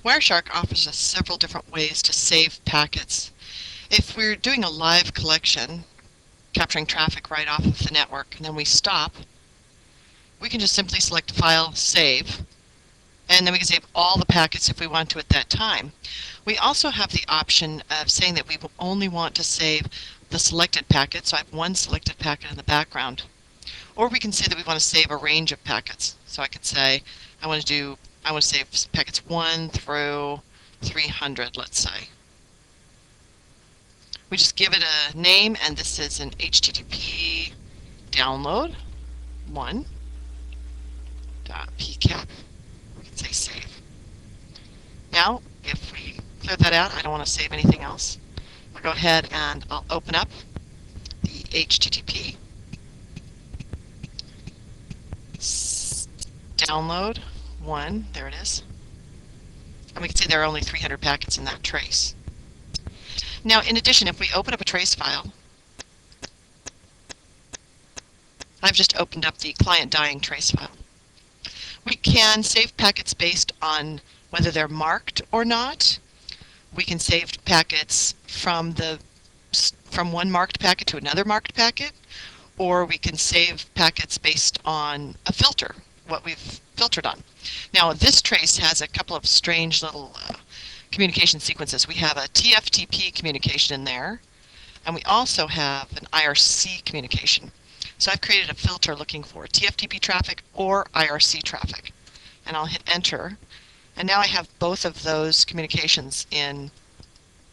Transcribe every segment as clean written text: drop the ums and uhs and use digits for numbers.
Wireshark offers us several different ways to save packets. If we're doing a live collection, capturing traffic right off of the network, and then we stop, we can just simply select File, Save, and then we can save all the packets if we want to at that time. We also have the option of saying that we only want to save the selected packet, so I have one selected packet in the background. Or we can say that we want to save a range of packets. So I could say I want to save packets 1 through 300, let's say. We just give it a name, and this is an HTTP download 1.pcap. We can say save. Now, if we clear that out, I don't want to save anything else. I'll go ahead and I'll open up the HTTP download 1. There it is. And we can see there are only 300 packets in that trace. Now, in addition, if we open up a trace file, I've just opened up the client dying trace file. We can save packets based on whether they're marked or not. We can save packets from one marked packet to another marked packet, or we can save packets based on a filter, what we've filtered on. Now, this trace has a couple of strange little communication sequences. We have a TFTP communication in there, and we also have an IRC communication. So I've created a filter looking for TFTP traffic or IRC traffic, and I'll hit enter, and now I have both of those communications in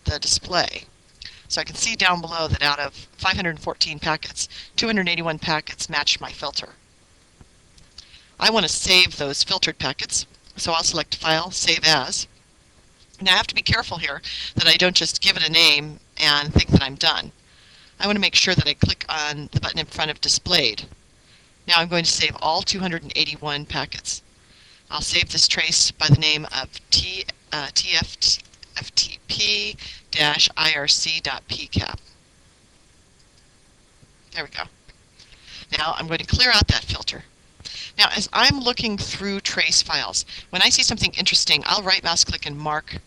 the display. So I can see down below that out of 514 packets, 281 packets match my filter. I want to save those filtered packets, so I'll select File, Save As. Now I have to be careful here that I don't just give it a name and think that I'm done. I want to make sure that I click on the button in front of Displayed. Now I'm going to save all 281 packets. I'll save this trace by the name of TFTP-IRC.pcap. There we go. Now I'm going to clear out that filter. Now, as I'm looking through trace files, when I see something interesting, I'll right mouse click and mark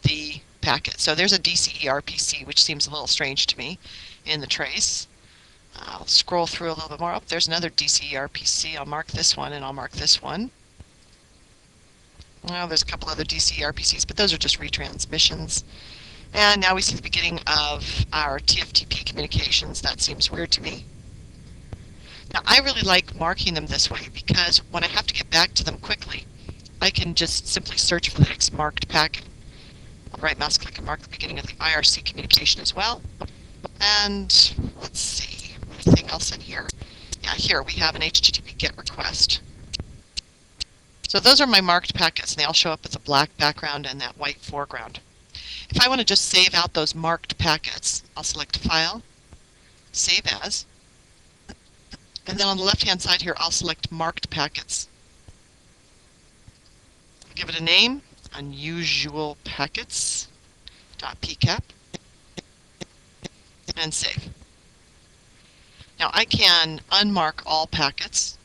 the packet. So there's a DCERPC, which seems a little strange to me in the trace. I'll scroll through a little bit more. Oh, there's another DCERPC. I'll mark this one, and I'll mark this one. Well, there's a couple other DCERPCs, but those are just retransmissions. And now we see the beginning of our TFTP communications. That seems weird to me. Now, I really like marking them this way because when I have to get back to them quickly, I can just simply search for the next marked packet. I'll right mouse click and mark the beginning of the IRC communication as well. And let's see, anything else in here? Yeah, here we have an HTTP GET request. So those are my marked packets, and they all show up with a black background and that white foreground. If I want to just save out those marked packets, I'll select File, Save As, and then on the left-hand side here, I'll select Marked Packets. Give it a name, Unusual Packets.pcap, and save. Now I can unmark all packets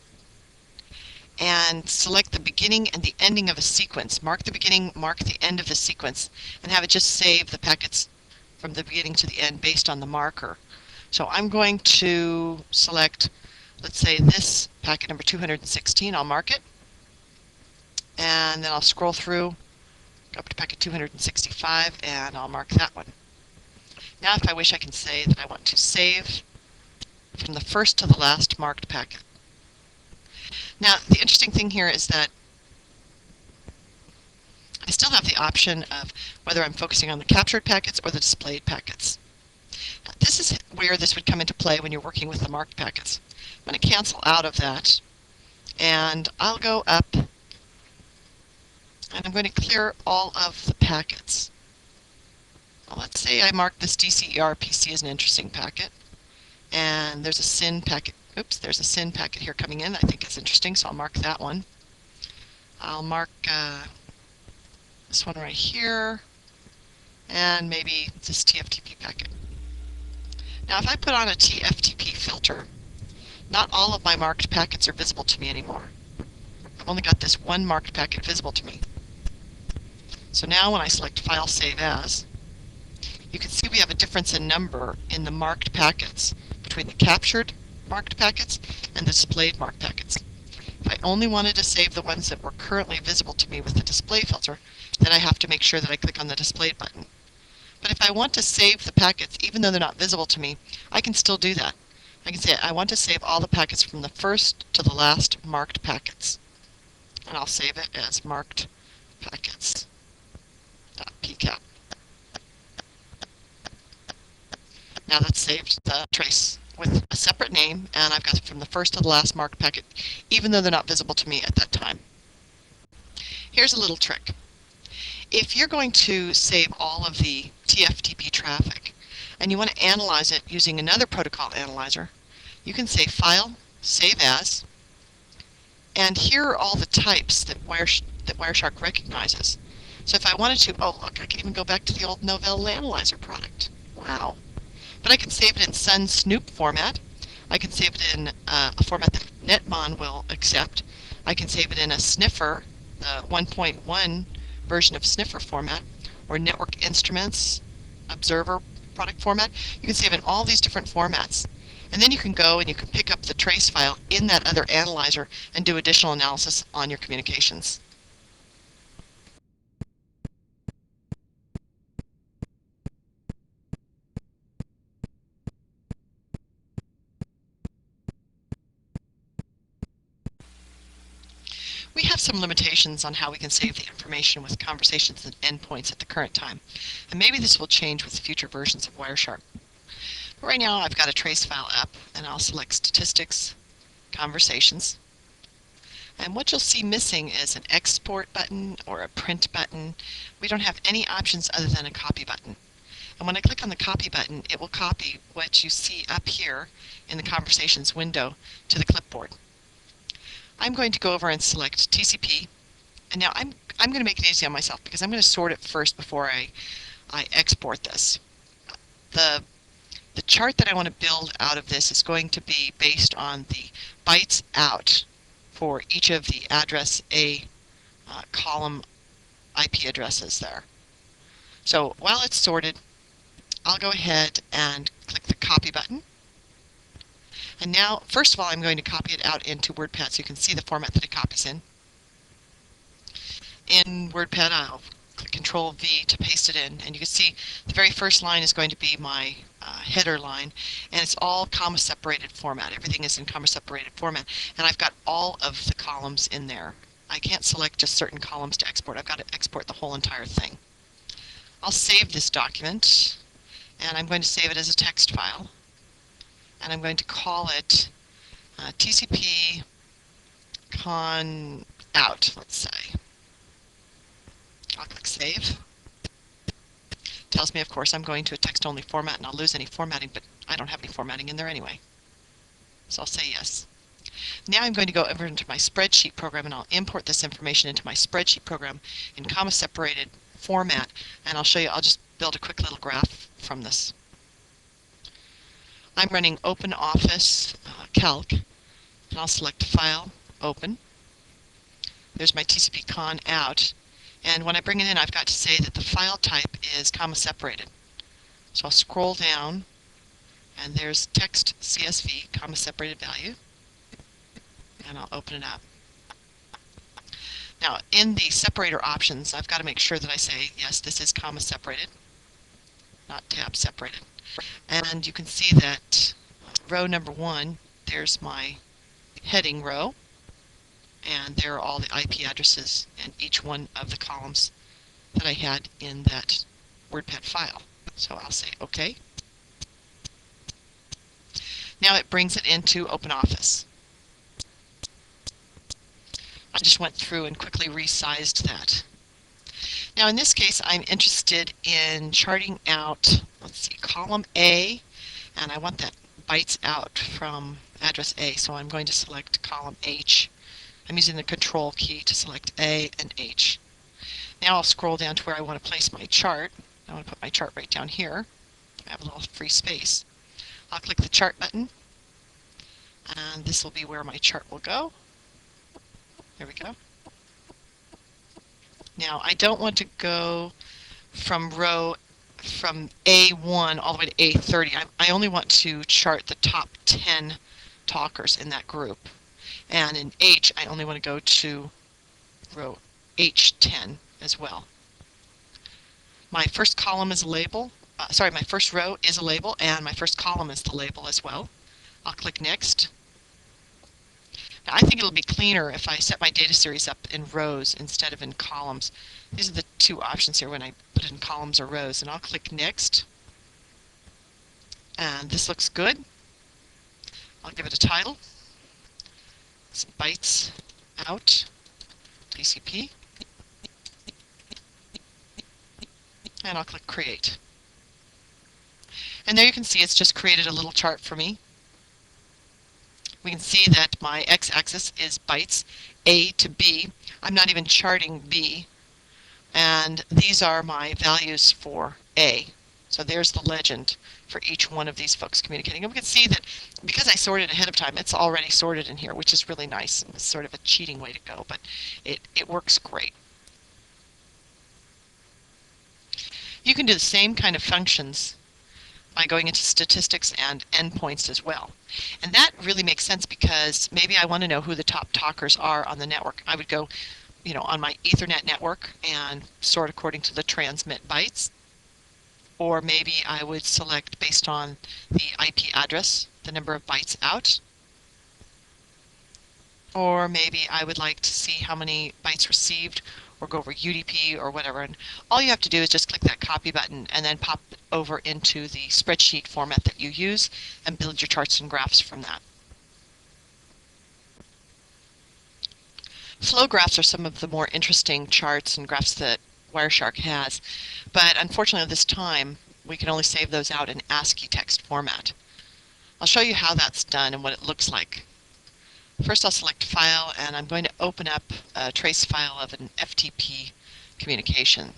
and select the beginning and the ending of a sequence. Mark the beginning, mark the end of the sequence, and have it just save the packets from the beginning to the end based on the marker. So I'm going to select, let's say, this packet number 216. I'll mark it, and then I'll scroll through, go up to packet 265, and I'll mark that one. Now if I wish, I can say that I want to save from the first to the last marked packet. Now the interesting thing here is that I still have the option of whether I'm focusing on the captured packets or the displayed packets. Now, this is where this would come into play when you're working with the marked packets. I'm going to cancel out of that, and I'll go up, and I'm going to clear all of the packets. Well, let's say I mark this DCERPC as an interesting packet, and there's a SYN packet. Oops, there's a SYN packet here coming in I think is interesting, so I'll mark that one. I'll mark this one right here, and maybe this TFTP packet. Now if I put on a TFTP filter, not all of my marked packets are visible to me anymore. I've only got this one marked packet visible to me. So now when I select File Save As, you can see we have a difference in number in the marked packets between the captured marked packets and the displayed marked packets. If I only wanted to save the ones that were currently visible to me with the display filter, then I have to make sure that I click on the displayed button. But if I want to save the packets, even though they're not visible to me, I can still do that. I can say I want to save all the packets from the first to the last marked packets. And I'll save it as marked packets.pcap. Now that's saved the trace with a separate name, and I've got it from the first to the last marked packet, even though they're not visible to me at that time. Here's a little trick. If you're going to save all of the TFTP traffic, and you want to analyze it using another protocol analyzer, you can say File, Save As, and here are all the types that Wireshark recognizes. So if I wanted to, oh look, I can even go back to the old Novell Analyzer product. Wow. But I can save it in Sun Snoop format. I can save it in a format that Netmon will accept. I can save it in a sniffer, the 1.1 version of sniffer format, or network instruments, observer product format. You can save in all these different formats. And then you can go and you can pick up the trace file in that other analyzer and do additional analysis on your communications. We have some limitations on how we can save the information with conversations and endpoints at the current time, and maybe this will change with future versions of Wireshark. But right now I've got a trace file up, and I'll select Statistics, Conversations, and what you'll see missing is an export button or a print button. We don't have any options other than a copy button. And when I click on the copy button, it will copy what you see up here in the Conversations window to the clipboard. I'm going to go over and select TCP, and now I'm going to make it easy on myself because I'm going to sort it first before I export this. The chart that I want to build out of this is going to be based on the bytes out for each of the address A column IP addresses there. So while it's sorted, I'll go ahead and click the copy button. And now, first of all, I'm going to copy it out into WordPad so you can see the format that it copies in. In WordPad, I'll click Control-V to paste it in, and you can see the very first line is going to be my header line, and it's all comma-separated format. Everything is in comma-separated format, and I've got all of the columns in there. I can't select just certain columns to export. I've got to export the whole entire thing. I'll save this document, and I'm going to save it as a text file. And I'm going to call it TCP con out, let's say. I'll click Save. Tells me, of course, I'm going to a text-only format, and I'll lose any formatting, but I don't have any formatting in there anyway. So I'll say yes. Now I'm going to go over into my spreadsheet program, and I'll import this information into my spreadsheet program in comma-separated format, and I'll show you, I'll just build a quick little graph from this. I'm running OpenOffice Calc, and I'll select File, Open. There's my TCP con out, and when I bring it in, I've got to say that the file type is comma separated. So I'll scroll down, and there's text CSV, comma separated value, and I'll open it up. Now, in the separator options, I've got to make sure that I say, yes, this is comma separated, not tab separated. And you can see that row number 1, there's my heading row, and there are all the IP addresses in each one of the columns that I had in that WordPad file. So I'll say OK. Now it brings it into OpenOffice. I just went through and quickly resized that. Now in this case, I'm interested in charting out, let's see, column A, and I want that bytes out from address A, so I'm going to select column H. I'm using the Control key to select A and H. Now I'll scroll down to where I want to place my chart. I want to put my chart right down here. I have a little free space. I'll click the chart button, and this will be where my chart will go. There we go. Now, I don't want to go from A1 all the way to A30. I only want to chart the top 10 talkers in that group. And in H, I only want to go to row H10 as well. My first column is a label. My first row is a label, and my first column is the label as well. I'll click Next. Now, I think it'll be cleaner if I set my data series up in rows instead of in columns. These are the two options here when I put it in columns or rows, and I'll click Next. And this looks good. I'll give it a title. It's bytes out TCP. And I'll click Create. And there you can see it's just created a little chart for me. We can see that my x-axis is bytes A to B. I'm not even charting B. And these are my values for A. So there's the legend for each one of these folks communicating. And we can see that because I sorted ahead of time, it's already sorted in here, which is really nice. It's sort of a cheating way to go, but it works great. You can do the same kind of functions by going into statistics and endpoints as well. And that really makes sense because maybe I want to know who the top talkers are on the network. I would go, on my Ethernet network and sort according to the transmit bytes. Or maybe I would select based on the IP address, the number of bytes out. Or maybe I would like to see how many bytes received or go over UDP or whatever. And all you have to do is just click that copy button and then pop it over into the spreadsheet format that you use and build your charts and graphs from that. Flow graphs are some of the more interesting charts and graphs that Wireshark has, but unfortunately this time we can only save those out in ASCII text format. I'll show you how that's done and what it looks like. First I'll select File, and I'm going to open up a trace file of an FTP communication.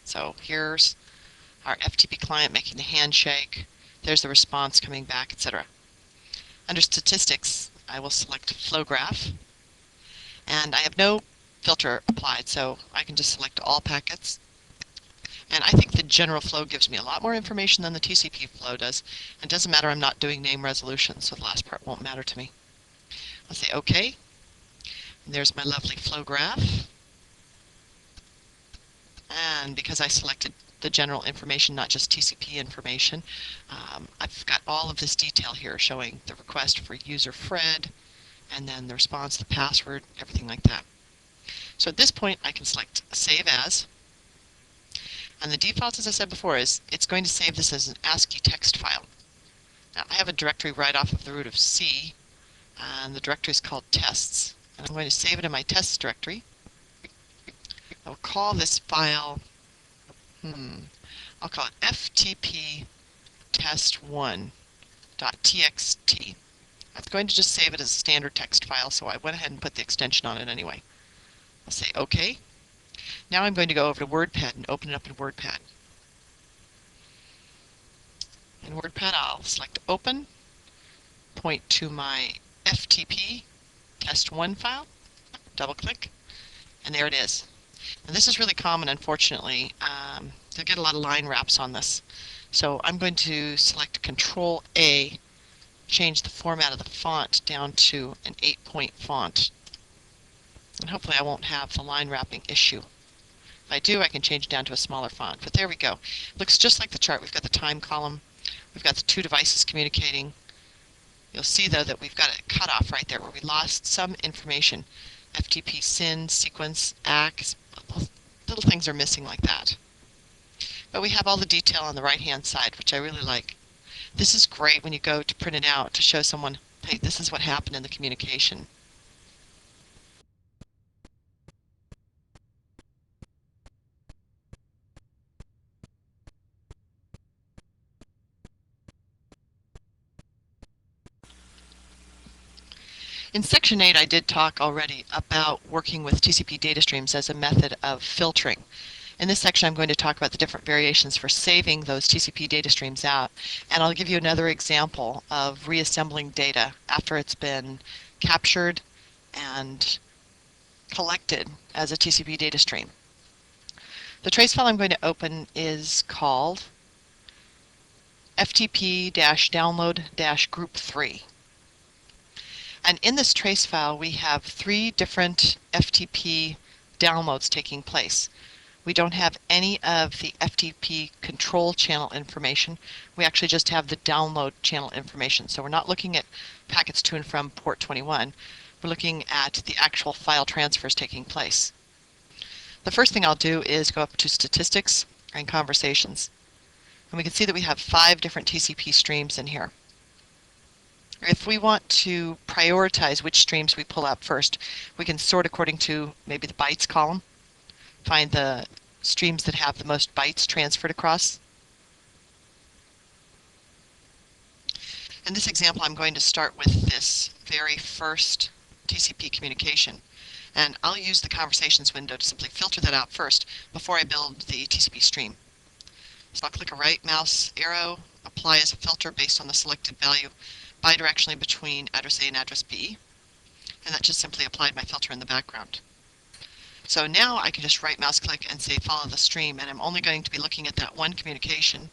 So here's our FTP client making the handshake. There's the response coming back, etc. Under Statistics, I will select Flow Graph, and I have no filter applied, so I can just select all packets. And I think the general flow gives me a lot more information than the TCP flow does. It doesn't matter, I'm not doing name resolution, so the last part won't matter to me. I'll say OK. And there's my lovely flow graph. And because I selected the general information, not just TCP information, I've got all of this detail here showing the request for user Fred, and then the response, the password, everything like that. So at this point, I can select Save As. And the default, as I said before, is it's going to save this as an ASCII text file. Now, I have a directory right off of the root of C, and the directory is called tests. And I'm going to save it in my tests directory. I'll call this file, I'll call it ftp test1.txt. I'm going to just save it as a standard text file, so I went ahead and put the extension on it anyway. I'll say OK. Now I'm going to go over to WordPad and open it up in WordPad. In WordPad, I'll select Open, point to my FTP test1 file, double click, and there it is. And this is really common, unfortunately. You'll get a lot of line wraps on this. So I'm going to select Control A, change the format of the font down to an 8-point font. And hopefully I won't have the line wrapping issue. If I do, I can change it down to a smaller font. But there we go. Looks just like the chart. We've got the time column. We've got the two devices communicating. You'll see, though, that we've got a cutoff right there where we lost some information. FTP SYN, sequence, ACK, little things are missing like that. But we have all the detail on the right-hand side, which I really like. This is great when you go to print it out to show someone, hey, this is what happened in the communication. In Section 8, I did talk already about working with TCP data streams as a method of filtering. In this section, I'm going to talk about the different variations for saving those TCP data streams out, and I'll give you another example of reassembling data after it's been captured and collected as a TCP data stream. The trace file I'm going to open is called ftp-download-group3. And in this trace file, we have 3 different FTP downloads taking place. We don't have any of the FTP control channel information. We actually just have the download channel information. So we're not looking at packets to and from port 21. We're looking at the actual file transfers taking place. The first thing I'll do is go up to Statistics and Conversations. And we can see that we have 5 different TCP streams in here. If we want to prioritize which streams we pull out first, we can sort according to maybe the bytes column, find the streams that have the most bytes transferred across. In this example, I'm going to start with this very first TCP communication. And I'll use the Conversations window to simply filter that out first before I build the TCP stream. So I'll click a right mouse arrow, apply as a filter based on the selected value bidirectionally between address A and address B. And that just simply applied my filter in the background. So now I can just right mouse click and say follow the stream, and I'm only going to be looking at that one communication.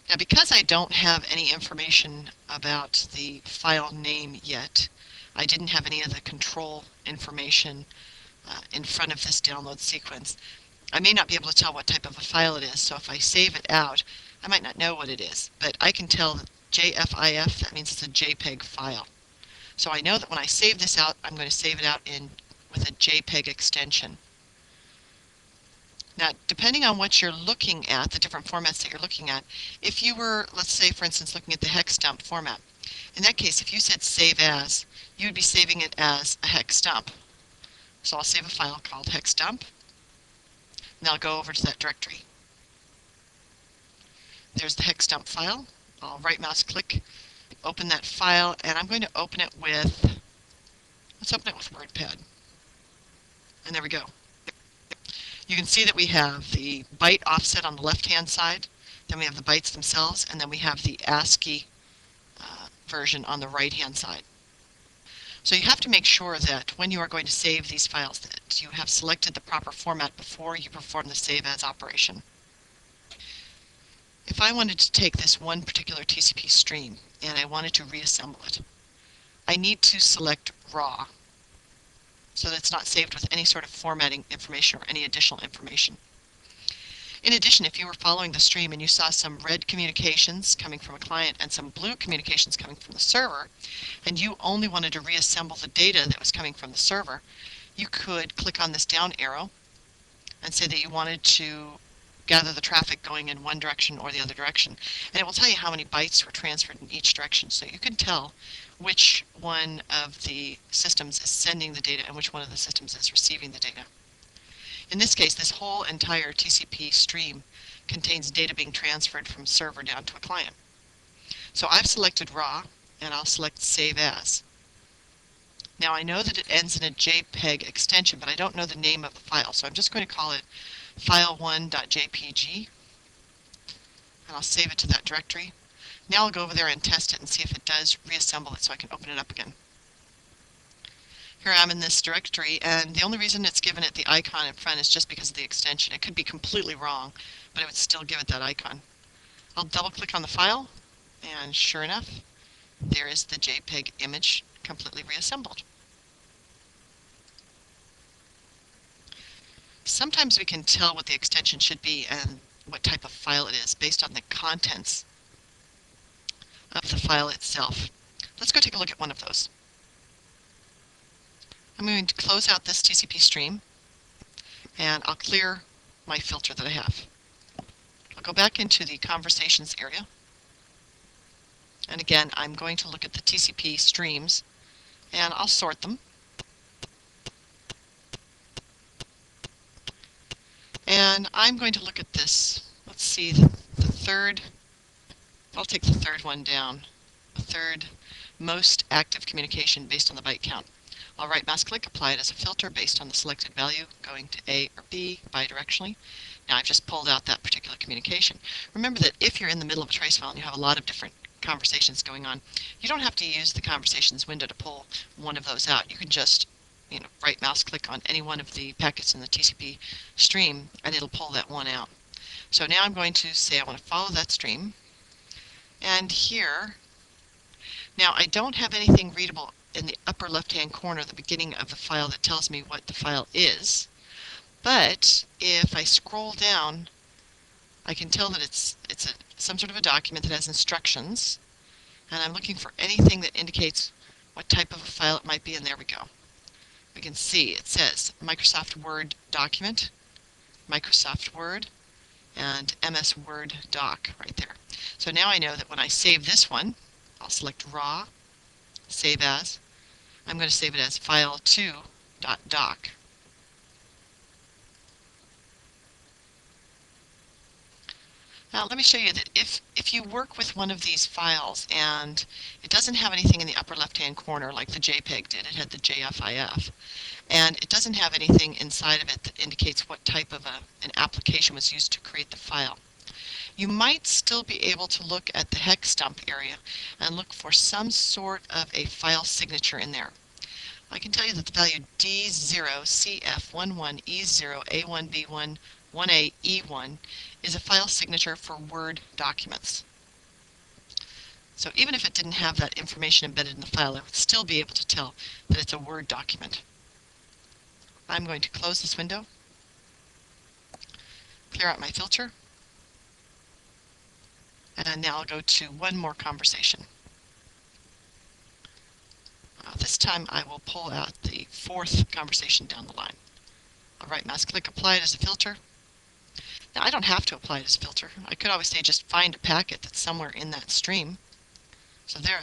Now, because I don't have any information about the file name yet, I didn't have any of the control information in front of this download sequence, I may not be able to tell what type of a file it is. So if I save it out, I might not know what it is, but I can tell that JFIF, that means it's a JPEG file. So I know that when I save this out, I'm going to save it out with a JPEG extension. Now, depending on what you're looking at, the different formats that you're looking at, if you were, let's say, for instance, looking at the hex dump format, in that case, if you said save as, you would be saving it as a hex dump. So I'll save a file called hex dump, and I'll go over to that directory. There's the hex dump file. I'll right mouse click, open that file, and I'm going to open it with, let's open it with WordPad. And there we go. You can see that we have the byte offset on the left-hand side, then we have the bytes themselves, and then we have the ASCII version on the right-hand side. So you have to make sure that when you are going to save these files that you have selected the proper format before you perform the save as operation. If I wanted to take this one particular TCP stream and I wanted to reassemble it, I need to select raw so that it's not saved with any sort of formatting information or any additional information. In addition, if you were following the stream and you saw some red communications coming from a client and some blue communications coming from the server, and you only wanted to reassemble the data that was coming from the server, you could click on this down arrow and say that you wanted to gather the traffic going in one direction or the other direction. And it will tell you how many bytes were transferred in each direction, so you can tell which one of the systems is sending the data and which one of the systems is receiving the data. In this case, this whole entire TCP stream contains data being transferred from server down to a client. So I've selected raw, and I'll select save as. Now I know that it ends in a JPEG extension, but I don't know the name of the file, so I'm just going to call it file1.jpg, and I'll save it to that directory. Now I'll go over there and test it and see if it does reassemble it so I can open it up again. Here I am in this directory, and the only reason it's given it the icon in front is just because of the extension. It could be completely wrong, but it would still give it that icon. I'll double click on the file, and sure enough, there is the JPEG image completely reassembled. Sometimes we can tell what the extension should be and what type of file it is based on the contents of the file itself. Let's go take a look at one of those. I'm going to close out this TCP stream, and I'll clear my filter that I have. I'll go back into the conversations area, and again I'm going to look at the TCP streams, and I'll sort them. And I'm going to look at this, let's see, the third, I'll take the third one down, the third most active communication based on the byte count. I'll right mouse click, apply it as a filter based on the selected value going to A or B bidirectionally. Now I've just pulled out that particular communication. Remember that if you're in the middle of a trace file and you have a lot of different conversations going on, you don't have to use the conversations window to pull one of those out. You can just right mouse click on any one of the packets in the TCP stream, and it'll pull that one out. So now I'm going to say I want to follow that stream. And here, now I don't have anything readable in the upper left-hand corner at the beginning of the file that tells me what the file is. But if I scroll down, I can tell that it's some sort of a document that has instructions. And I'm looking for anything that indicates what type of a file it might be, and there we go. We can see it says Microsoft Word document, Microsoft Word, and MS Word doc right there. So now I know that when I save this one, I'll select raw, save as. I'm going to save it as file2.doc. Now let me show you that if you work with one of these files and it doesn't have anything in the upper left-hand corner like the JPEG did, it had the JFIF, and it doesn't have anything inside of it that indicates what type of an application was used to create the file. You might still be able to look at the hex dump area and look for some sort of a file signature in there. I can tell you that the value D0CF11E0A1B11A E1 is a file signature for Word documents. So even if it didn't have that information embedded in the file, I would still be able to tell that it's a Word document. I'm going to close this window, clear out my filter, and now I'll go to one more conversation. This time I will pull out the fourth conversation down the line. I'll right mouse click, apply it as a filter. Now I don't have to apply it as a filter. I could always say just find a packet that's somewhere in that stream. So there,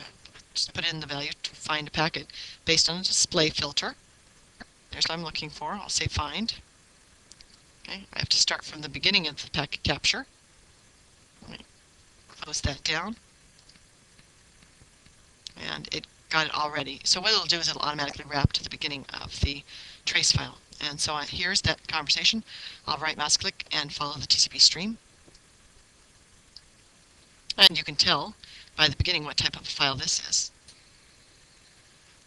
just put in the value to find a packet based on a display filter. There's what I'm looking for. I'll say find. Okay, I have to start from the beginning of the packet capture. Let me close that down. And it got it already. So what it'll do is it'll automatically wrap to the beginning of the trace file. And so here's that conversation. I'll right mouse click and follow the TCP stream. And you can tell by the beginning what type of a file this is.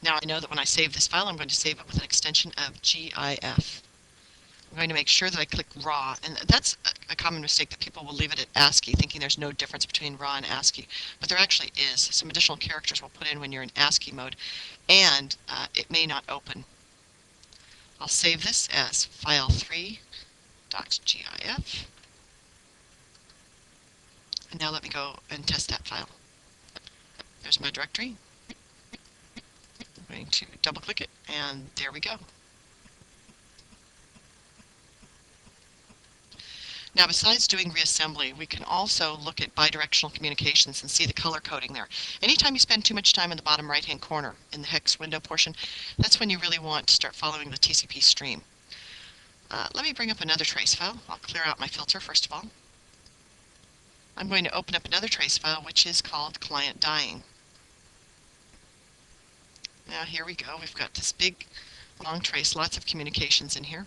Now I know that when I save this file, I'm going to save it with an extension of GIF. I'm going to make sure that I click raw, and that's a common mistake that people will leave it at ASCII, thinking there's no difference between raw and ASCII, but there actually is. Some additional characters will put in when you're in ASCII mode, and it may not open. I'll save this as file3.gif, and now let me go and test that file. There's my directory. I'm going to double click it, and there we go. Now, besides doing reassembly, we can also look at bidirectional communications and see the color coding there. Anytime you spend too much time in the bottom right-hand corner in the hex window portion, that's when you really want to start following the TCP stream. Let me bring up another trace file. I'll clear out my filter first of all. I'm going to open up another trace file, which is called client dying. Now here we go. We've got this big, long trace, lots of communications in here.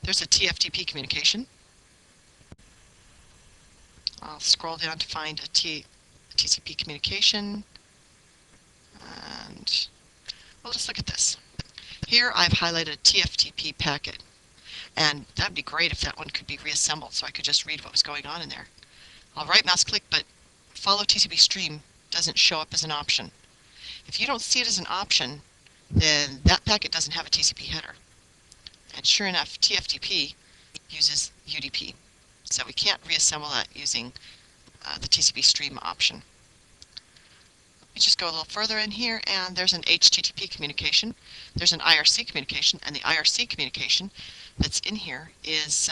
There's a TFTP communication. I'll scroll down to find a TCP communication, and we'll just look at this. Here I've highlighted a TFTP packet, and that'd be great if that one could be reassembled so I could just read what was going on in there. I'll right mouse click, but follow TCP stream doesn't show up as an option. If you don't see it as an option, then that packet doesn't have a TCP header. And sure enough, TFTP uses UDP. So we can't reassemble that using the TCP stream option. We just go a little further in here, and there's an HTTP communication. There's an IRC communication, and the IRC communication that's in here is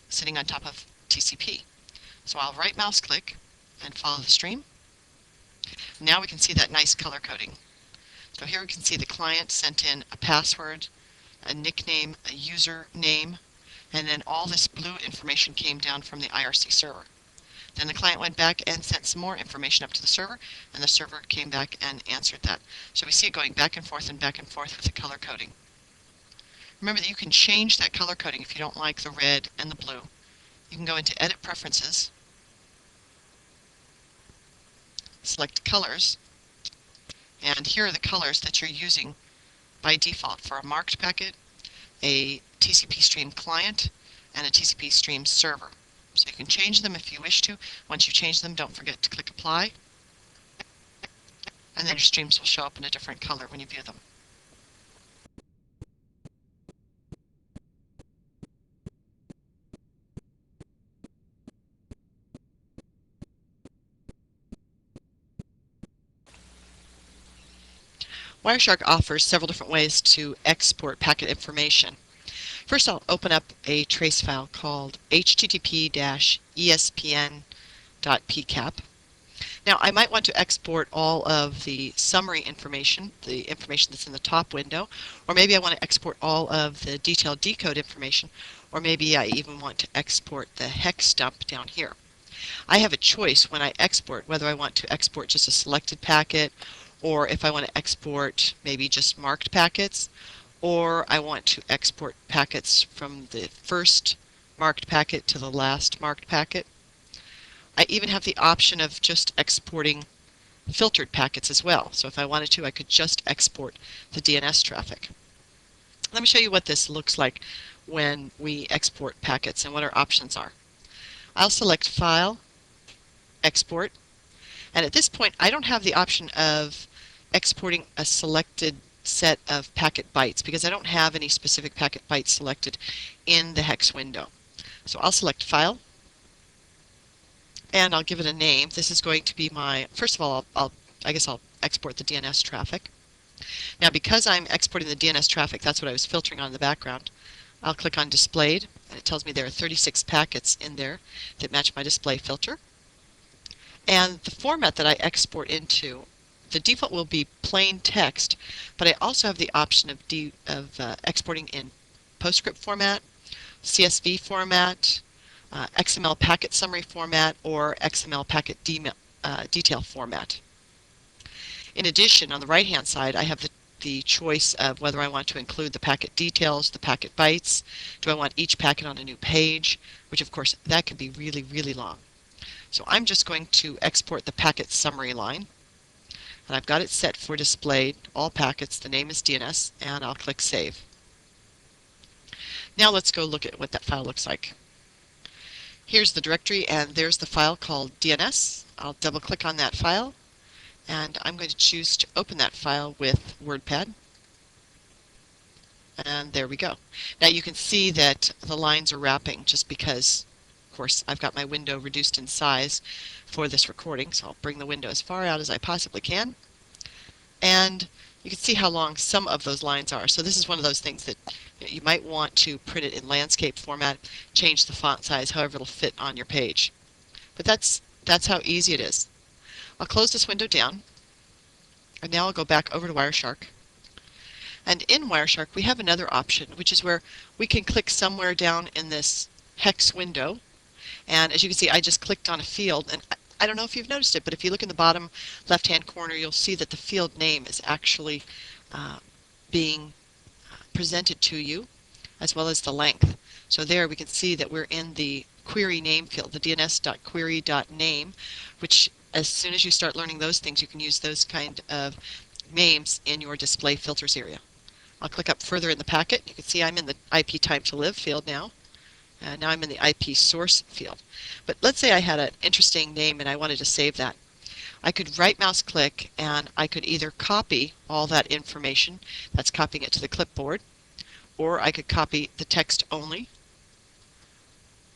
sitting on top of TCP. So I'll right mouse click and follow the stream. Now we can see that nice color coding. So here we can see the client sent in a password, a nickname, a username, and then all this blue information came down from the IRC server. Then the client went back and sent some more information up to the server, and the server came back and answered that. So we see it going back and forth with the color coding. Remember that you can change that color coding if you don't like the red and the blue. You can go into Edit Preferences, select Colors, and here are the colors that you're using by default for a marked packet, a TCP stream client, and a TCP stream server. So you can change them if you wish to. Once you change them, don't forget to click apply, and then your streams will show up in a different color when you view them. Wireshark offers several different ways to export packet information. First, I'll open up a trace file called http-espn.pcap. Now, I might want to export all of the summary information, the information that's in the top window, or maybe I want to export all of the detailed decode information, or maybe I even want to export the hex dump down here. I have a choice when I export whether I want to export just a selected packet, or if I want to export maybe just marked packets, or I want to export packets from the first marked packet to the last marked packet. I even have the option of just exporting filtered packets as well. So if I wanted to, I could just export the DNS traffic. Let me show you what this looks like when we export packets and what our options are. I'll select File, Export, and at this point I don't have the option of exporting a selected set of packet bytes because I don't have any specific packet bytes selected in the hex window. So I'll select File, and I'll give it a name. This is going to be my, first of all, I guess I'll export the DNS traffic. Now because I'm exporting the DNS traffic, that's what I was filtering on in the background. I'll click on Displayed, and it tells me there are 36 packets in there that match my display filter. And the format that I export into, the default will be plain text, but I also have the option of exporting in PostScript format, CSV format, XML packet summary format, or XML packet detail format. In addition, on the right-hand side, I have the choice of whether I want to include the packet details, the packet bytes. Do I want each packet on a new page? Which, of course, that could be really, really long. So I'm just going to export the packet summary line. And I've got it set for displayed, all packets, the name is DNS, and I'll click Save. Now let's go look at what that file looks like. Here's the directory, and there's the file called DNS. I'll double click on that file, and I'm going to choose to open that file with WordPad. And there we go. Now you can see that the lines are wrapping just because, of course, I've got my window reduced in size for this recording, so I'll bring the window as far out as I possibly can. And you can see how long some of those lines are. So this is one of those things that you might want to print it in landscape format, change the font size, however it'll fit on your page. But that's how easy it is. I'll close this window down, and now I'll go back over to Wireshark. And in Wireshark, we have another option, which is where we can click somewhere down in this hex window. And as you can see, I just clicked on a field, and I don't know if you've noticed it, but if you look in the bottom left-hand corner, you'll see that the field name is actually being presented to you, as well as the length. So there we can see that we're in the query name field, the dns.query.name, which as soon as you start learning those things, you can use those kind of names in your display filters area. I'll click up further in the packet. You can see I'm in the IP time to live field now. Now I'm in the IP source field. But let's say I had an interesting name and I wanted to save that. I could right mouse click and I could either copy all that information, that's copying it to the clipboard, or I could copy the text only,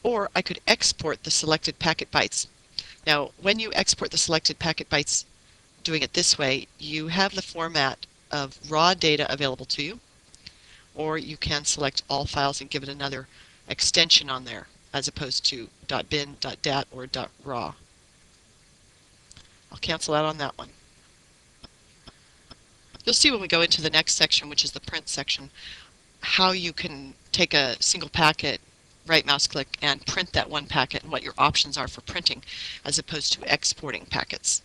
or I could export the selected packet bytes. Now when you export the selected packet bytes doing it this way, you have the format of raw data available to you, or you can select all files and give it another extension on there as opposed to .bin, .dat, or .raw. I'll cancel out on that one. You'll see when we go into the next section, which is the print section, how you can take a single packet, right mouse click, and print that one packet and what your options are for printing as opposed to exporting packets.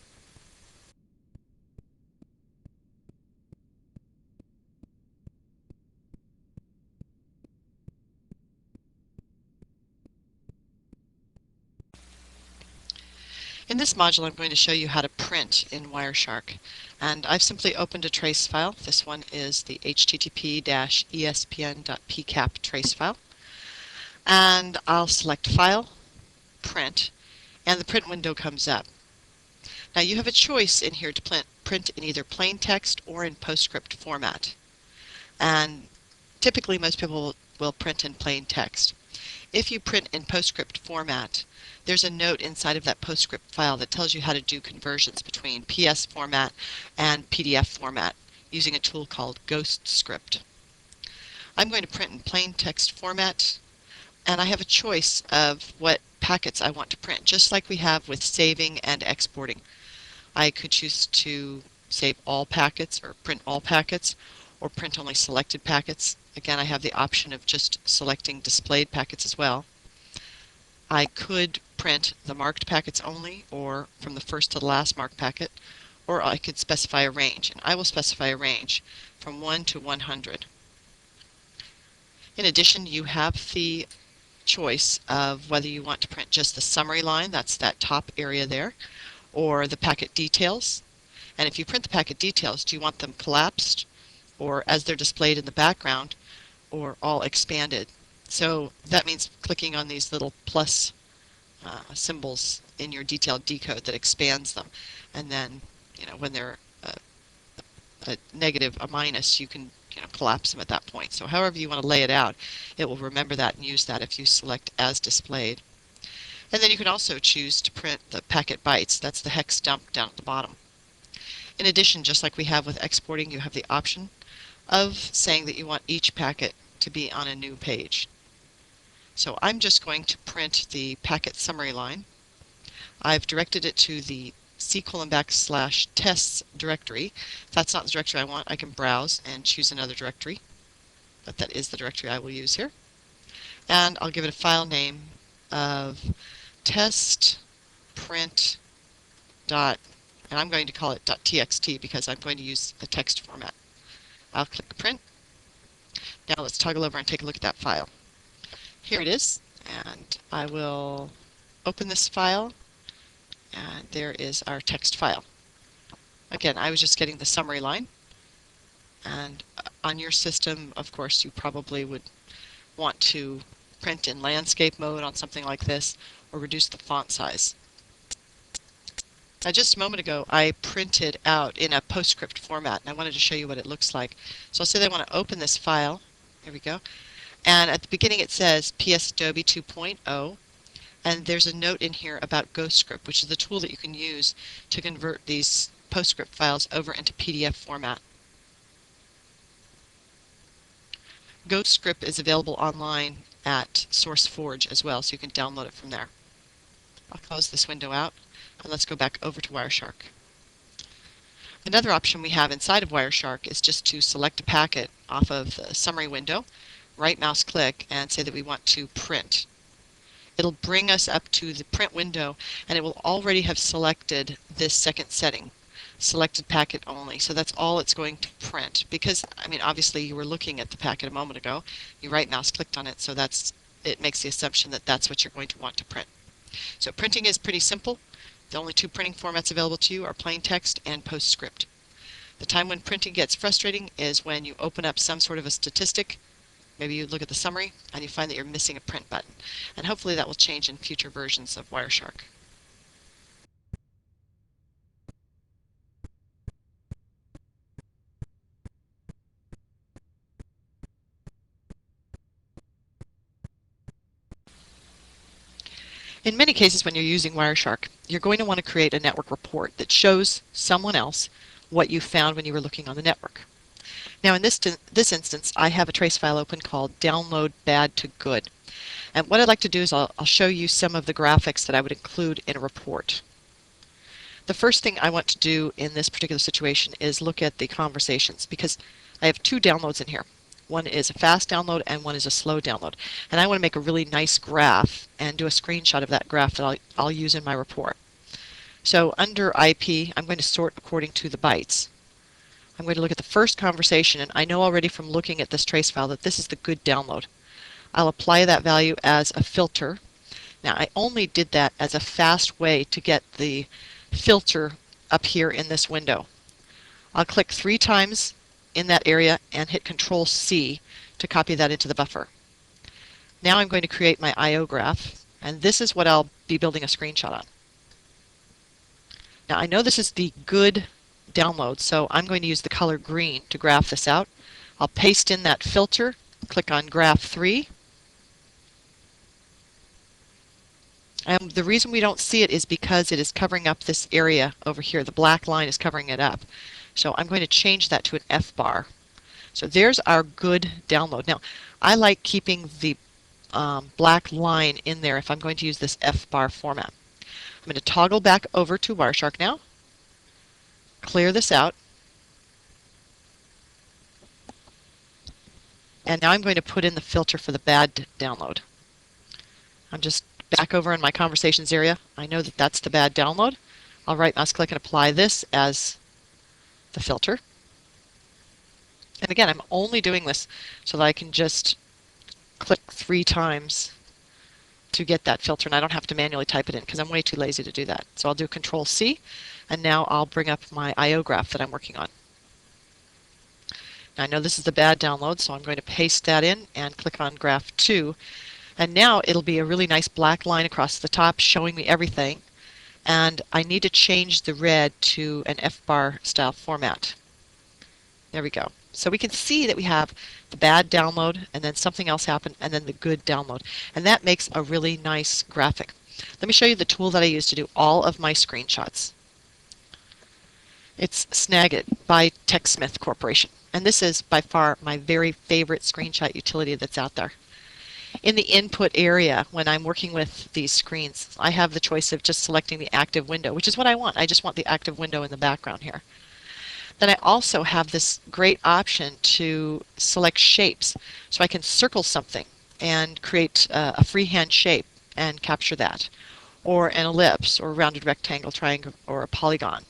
In this module, I'm going to show you how to print in Wireshark. And I've simply opened a trace file. This one is the http-espn.pcap trace file. And I'll select File, Print, and the print window comes up. Now you have a choice in here to print in either plain text or in PostScript format. And typically most people will print in plain text. If you print in PostScript format, there's a note inside of that PostScript file that tells you how to do conversions between PS format and PDF format using a tool called GhostScript. I'm going to print in plain text format, and I have a choice of what packets I want to print, just like we have with saving and exporting. I could choose to save all packets or print all packets, or print only selected packets. Again, I have the option of just selecting displayed packets as well. I could print the marked packets only, or from the first to the last marked packet, or I could specify a range, and I will specify a range from 1 to 100. In addition, you have the choice of whether you want to print just the summary line, that's that top area there, or the packet details. And if you print the packet details, do you want them collapsed, or as they're displayed in the background, or all expanded? So that means clicking on these little plus symbols in your detailed decode that expands them, and then when they're a negative, a minus, you can collapse them at that point. So however you want to lay it out, it will remember that and use that if you select as displayed. And then you can also choose to print the packet bytes. That's the hex dump down at the bottom. In addition, just like we have with exporting, you have the option of saying that you want each packet to be on a new page. So I'm just going to print the packet summary line. I've directed it to the C:\tests directory. If that's not the directory I want, I can browse and choose another directory, but that is the directory I will use here. And I'll give it a file name of test print dot, and I'm going to call it .txt because I'm going to use a text format. I'll click print. Now let's toggle over and take a look at that file. Here it is, and I will open this file, and there is our text file. Again, I was just getting the summary line, and on your system, of course, you probably would want to print in landscape mode on something like this, or reduce the font size. Now, just a moment ago, I printed out in a PostScript format, and I wanted to show you what it looks like. So I'll say that I want to open this file. There we go. And at the beginning it says PS Adobe 2.0, and there's a note in here about GhostScript, which is the tool that you can use to convert these PostScript files over into PDF format. GhostScript is available online at SourceForge as well, so you can download it from there. I'll close this window out, and let's go back over to Wireshark. Another option we have inside of Wireshark is just to select a packet off of the summary window, right mouse click, and say that we want to print. It'll bring us up to the print window, and it will already have selected this second setting, selected packet only. So that's all it's going to print, because obviously you were looking at the packet a moment ago, you right mouse clicked on it, so it makes the assumption that that's what you're going to want to print. So printing is pretty simple. The only two printing formats available to you are plain text and PostScript. The time when printing gets frustrating is when you open up some sort of a statistic. Maybe you look at the summary and you find that you're missing a print button. And hopefully that will change in future versions of Wireshark. In many cases when you're using Wireshark, you're going to want to create a network report that shows someone else what you found when you were looking on the network. Now in this instance, I have a trace file open called download bad to good. And what I'd like to do is I'll show you some of the graphics that I would include in a report. The first thing I want to do in this particular situation is look at the conversations, because I have two downloads in here. One is a fast download and one is a slow download. And I want to make a really nice graph and do a screenshot of that graph that I'll use in my report. So under IP, I'm going to sort according to the bytes. I'm going to look at the first conversation, and I know already from looking at this trace file that this is the good download. I'll apply that value as a filter. Now I only did that as a fast way to get the filter up here in this window. I'll click 3 times in that area and hit Control C to copy that into the buffer. Now I'm going to create my I/O graph, and this is what I'll be building a screenshot on. Now I know this is the good download, so I'm going to use the color green to graph this out. I'll paste in that filter, click on Graph 3. And the reason we don't see it is because it is covering up this area over here. The black line is covering it up. So I'm going to change that to an F bar. So there's our good download. Now, I like keeping the black line in there if I'm going to use this F bar format. I'm going to toggle back over to Wireshark now, clear this out, and now I'm going to put in the filter for the bad download. I'm just back over in my conversations area. I know that that's the bad download. I'll right mouse click and apply this as the filter. And again, I'm only doing this so that I can just click 3 times to get that filter, and I don't have to manually type it in because I'm way too lazy to do that. So I'll do Control C, and now I'll bring up my I/O graph that I'm working on. Now I know this is the bad download, so I'm going to paste that in and click on Graph 2. And now it'll be a really nice black line across the top showing me everything. And I need to change the red to an F-bar style format. There we go. So we can see that we have the bad download, and then something else happened, and then the good download. And that makes a really nice graphic. Let me show you the tool that I use to do all of my screenshots. It's Snagit by TechSmith Corporation. And this is by far my very favorite screenshot utility that's out there. In the input area, when I'm working with these screens, I have the choice of just selecting the active window, which is what I want. I just want the active window in the background here. Then I also have this great option to select shapes. So I can circle something and create a freehand shape and capture that, or an ellipse, or a rounded rectangle, triangle, or a polygon.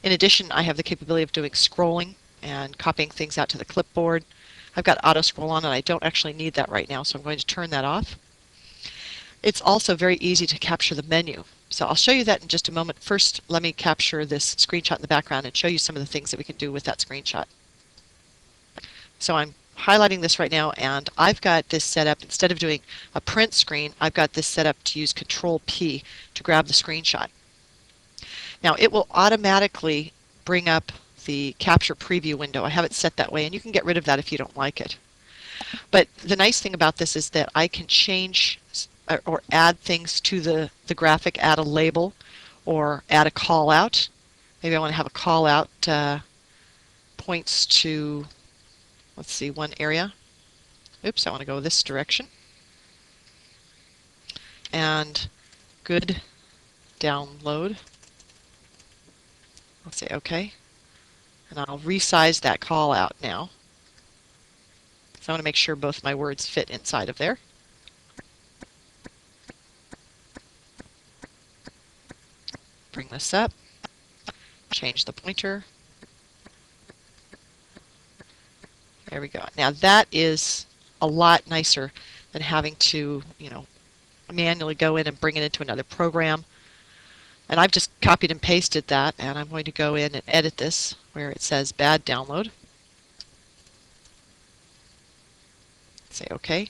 In addition, I have the capability of doing scrolling and copying things out to the clipboard. I've got auto scroll on, and I don't actually need that right now, so I'm going to turn that off. It's also very easy to capture the menu. So I'll show you that in just a moment. First, let me capture this screenshot in the background and show you some of the things that we can do with that screenshot. So I'm highlighting this right now, and I've got this set up, instead of doing a print screen, I've got this set up to use Control P to grab the screenshot. Now it will automatically bring up the capture preview window. I have it set that way, and you can get rid of that if you don't like it. But the nice thing about this is that I can change or add things to the graphic, add a label or add a call out. Maybe I want to have a call out points to, let's see, one area. Oops, I want to go this direction. And good download. I'll say OK. And I'll resize that call out now. So I want to make sure both my words fit inside of there. Bring this up, change the pointer. There we go. Now that is a lot nicer than having to, manually go in and bring it into another program. And I've just copied and pasted that, and I'm going to go in and edit this where it says bad download. Say OK.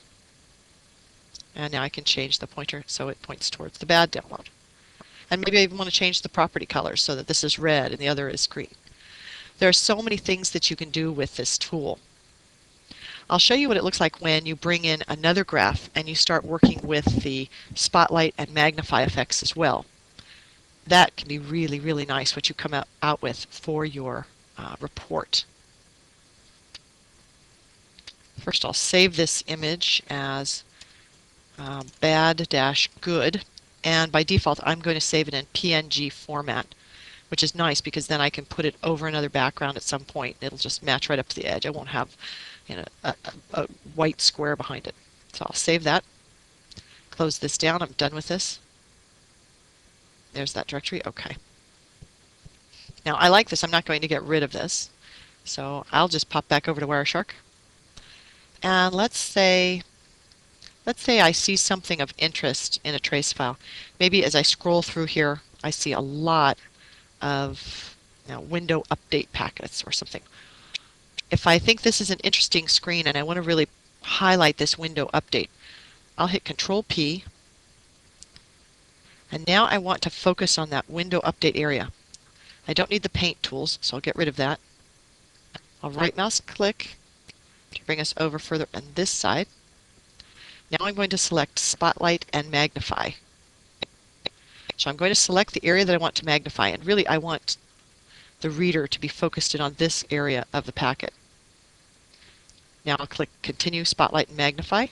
And now I can change the pointer so it points towards the bad download. And maybe I even want to change the property colors so that this is red and the other is green. There are so many things that you can do with this tool. I'll show you what it looks like when you bring in another graph and you start working with the spotlight and magnify effects as well. That can be really, really nice, what you come out with for your report. First, I'll save this image as bad-good. And by default, I'm going to save it in PNG format, which is nice because then I can put it over another background at some point. It'll just match right up to the edge. I won't have a white square behind it. So I'll save that. Close this down. I'm done with this. There's that directory. OK. Now I like this. I'm not going to get rid of this. So I'll just pop back over to Wireshark. And let's say Let's say I see something of interest in a trace file. Maybe as I scroll through here, I see a lot of window update packets or something. If I think this is an interesting screen and I want to really highlight this window update, I'll hit Control P, and now I want to focus on that window update area. I don't need the paint tools, so I'll get rid of that. I'll right mouse click to bring us over further on this side. Now I'm going to select Spotlight and Magnify. So I'm going to select the area that I want to magnify, and really I want the reader to be focused in on this area of the packet. Now I'll click Continue, Spotlight, and Magnify,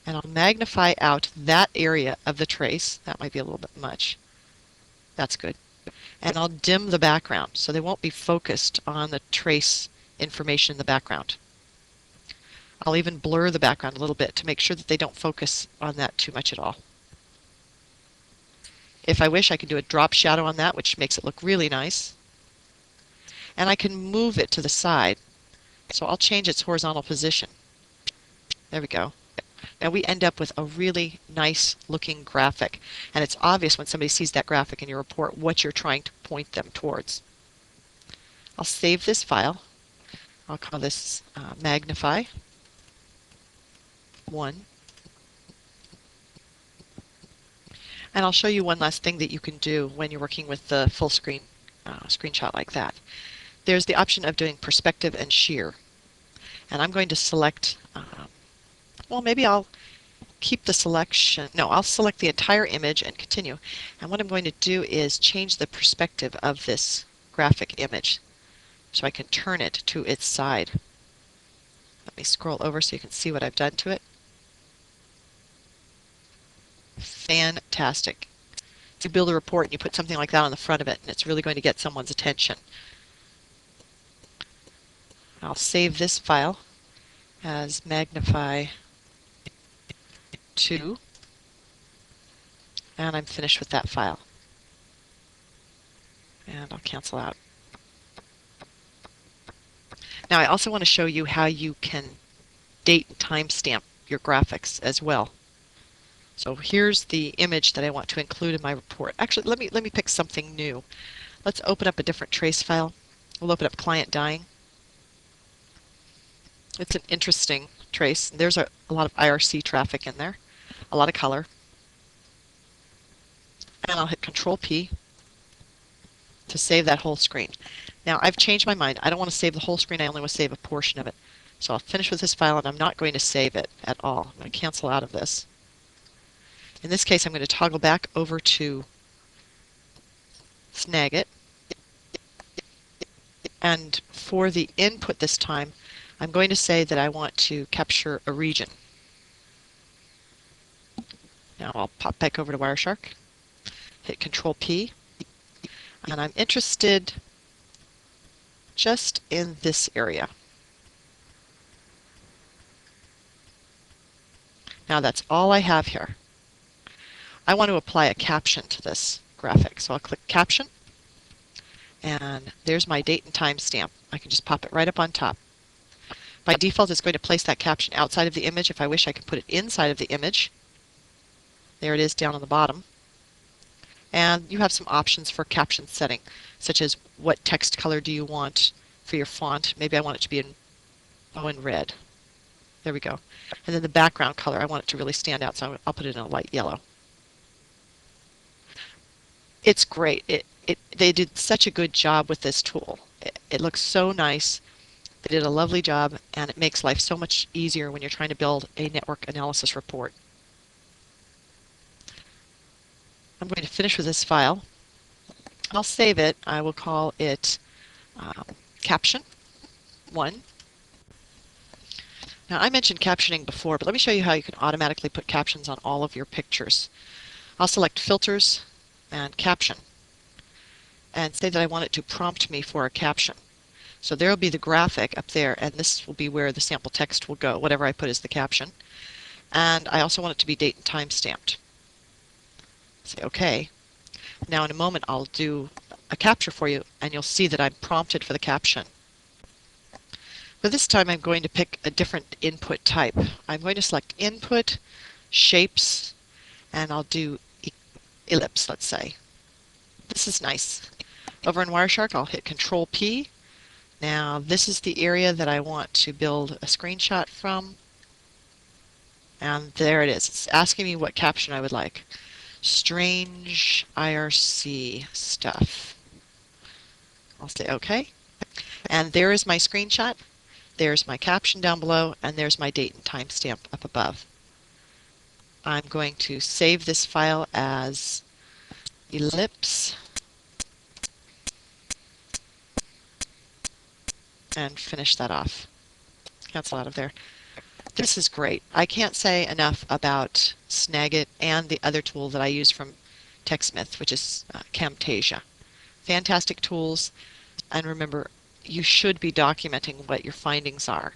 and I'll magnify out that area of the trace. That might be a little bit much. That's good. And I'll dim the background so they won't be focused on the trace information in the background. I'll even blur the background a little bit to make sure that they don't focus on that too much at all. If I wish, I can do a drop shadow on that, which makes it look really nice. And I can move it to the side. So I'll change its horizontal position. There we go. Now we end up with a really nice looking graphic. And it's obvious when somebody sees that graphic in your report what you're trying to point them towards. I'll save this file. I'll call this Magnify 1. And I'll show you one last thing that you can do when you're working with the full screen screenshot like that. There's the option of doing perspective and shear. And I'm going to select, well, maybe I'll keep the selection. No, I'll select the entire image and continue. And what I'm going to do is change the perspective of this graphic image so I can turn it to its side. Let me scroll over so you can see what I've done to it. Fantastic. You build a report and you put something like that on the front of it, and it's really going to get someone's attention. I'll save this file as Magnify 2, and I'm finished with that file. And I'll cancel out. Now I also want to show you how you can date and timestamp your graphics as well. So here's the image that I want to include in my report. Actually, let me pick something new. Let's open up a different trace file. We'll open up client dying. It's an interesting trace. There's a lot of IRC traffic in there, a lot of color. And I'll hit Control P to save that whole screen. Now I've changed my mind. I don't want to save the whole screen. I only want to save a portion of it. So I'll finish with this file, and I'm not going to save it at all. I'm going to cancel out of this. In this case, I'm going to toggle back over to Snagit. And for the input this time, I'm going to say that I want to capture a region. Now I'll pop back over to Wireshark, hit Control P, and I'm interested just in this area. Now that's all I have here. I want to apply a caption to this graphic, so I'll click Caption, and there's my date and time stamp. I can just pop it right up on top. By default, it's going to place that caption outside of the image. If I wish, I can put it inside of the image. There it is down on the bottom. And you have some options for caption setting, such as what text color do you want for your font. Maybe I want it to be in red. There we go. And then the background color, I want it to really stand out, so I'll put it in a light yellow. It's great. They did such a good job with this tool. It looks so nice. They did a lovely job, and it makes life so much easier when you're trying to build a network analysis report. I'm going to finish with this file. I'll save it. I will call it Caption 1. Now, I mentioned captioning before, but let me show you how you can automatically put captions on all of your pictures. I'll select Filters and Caption and say that I want it to prompt me for a caption. So there will be the graphic up there, and this will be where the sample text will go, whatever I put as the caption. And I also want it to be date and time stamped. Say OK. Now in a moment I'll do a capture for you, and you'll see that I'm prompted for the caption. But this time I'm going to pick a different input type. I'm going to select Input, Shapes, and I'll do ellipse, let's say. This is nice. Over in Wireshark, I'll hit Control P. Now this is the area that I want to build a screenshot from. And there it is. It's asking me what caption I would like. Strange IRC stuff. I'll say OK. And there is my screenshot. There's my caption down below, and there's my date and timestamp up above. I'm going to save this file as ellipse and finish that off. Cancel out of there. This is great. I can't say enough about Snagit and the other tool that I use from TechSmith, which is Camtasia. Fantastic tools. And remember, you should be documenting what your findings are.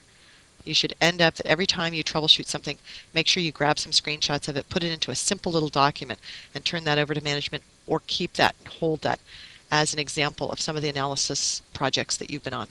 You should end up that every time you troubleshoot something, make sure you grab some screenshots of it, put it into a simple little document, and turn that over to management, or keep that and hold that as an example of some of the analysis projects that you've been on.